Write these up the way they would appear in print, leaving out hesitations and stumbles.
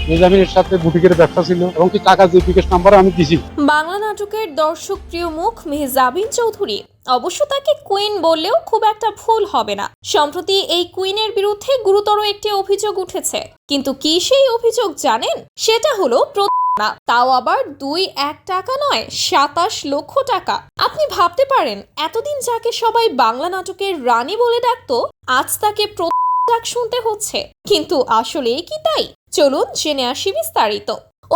মেহজাবিনের সাথে বুটিকের ব্যবসা ছিল এবং কি টাকা যে বিকাশ নাম্বার আমি দিছি। বাংলা নাটকের দর্শক প্রিয় মুখ মেহজাবিন চৌধুরী। অবশ্য তাকে কুইন বললেও খুব একটা ভুল হবে না। সম্প্রতি এই কুইনের বিরুদ্ধে গুরুতর একটি অভিযোগ উঠেছে। কিন্তু কি সেই অভিযোগ জানেন? সেটা হলো প্রতারণা, তাও আবার 2-1 টাকা নয়, 27 লক্ষ টাকা। আপনি ভাবতে পারেন, এতদিন যাকে সবাই বাংলা নাটকের রানী বলে ডাকতো, আজ তাকে ডাক শুনতে হচ্ছে। কিন্তু আসলেই কি তাই? চলুন জেনে আসি বিস্তারিত।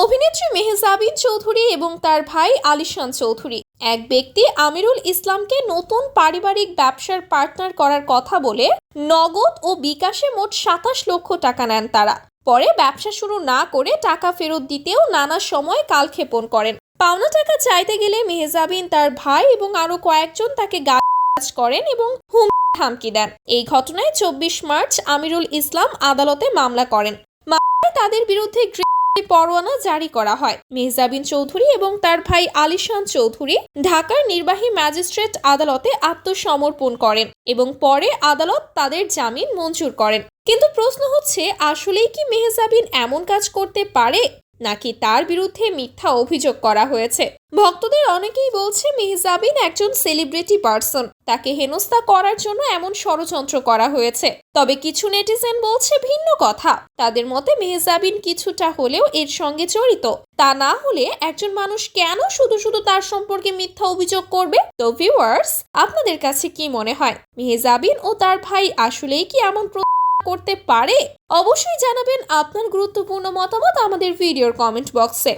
অভিনেত্রী মেহজাবিন চৌধুরী এবং তার ভাই আলিশান চৌধুরী এক ব্যক্তি আমিরুল ইসলামকে নতুন পারিবারিক ব্যবসার পার্টনার করার কথা বলে নগদ ও বিকাশে মোট 27 লক্ষ টাকা নেন তারা। পরে ব্যবসা শুরু না করে টাকা ফেরত দিতেও নানা সময় কালক্ষেপণ করেন। পাওনা টাকা চাইতে গেলে মেহজাবিন, তার ভাই এবং আরো কয়েকজন তাকে গালাগাল করেন এবং হুমকি দেন। এই ঘটনায় 24 মার্চ আমিরুল ইসলাম আদালতে মামলা করেন। মামলায় তাদের বিরুদ্ধে পরোয়ানা জারি করা হয়। মেহজাবিন চৌধুরী এবং তার ভাই আলিশান চৌধুরী ঢাকার নির্বাহী ম্যাজিস্ট্রেট আদালতে আত্মসমর্পণ করেন এবং পরে আদালত তাদের জামিন মঞ্জুর করেন। কিন্তু প্রশ্ন হচ্ছে, আসলেই কি মেহজাবিন এমন কাজ করতে পারে, নাকি তার বিরুদ্ধে মিথ্যা অভিযোগ করা হয়েছে? ভক্তদের অনেকেই বলছে মেহজাবিন একজন সেলিব্রিটি পার্সন, তাকে হেনস্থা করার জন্য এমন ষড়যন্ত্র করা হয়েছে। তবে কিছু নেটিজেন বলছে ভিন্ন কথা। তাদের মতে মেহজাবিন কিছুটা হলেও এর সঙ্গে জড়িত। তা না হলে একজন মানুষ কেন শুধু শুধু তার সম্পর্কে মিথ্যা অভিযোগ করবে? তো ভিউয়ার্স, আপনাদের কাছে কি মনে হয়, মেহজাবিন ও তার ভাই আসলেই কি এমন করতে পারে? অবশ্যই জানাবেন আপনার গুরুত্বপূর্ণ মতামত আমাদের ভিডিওর কমেন্ট বক্সে।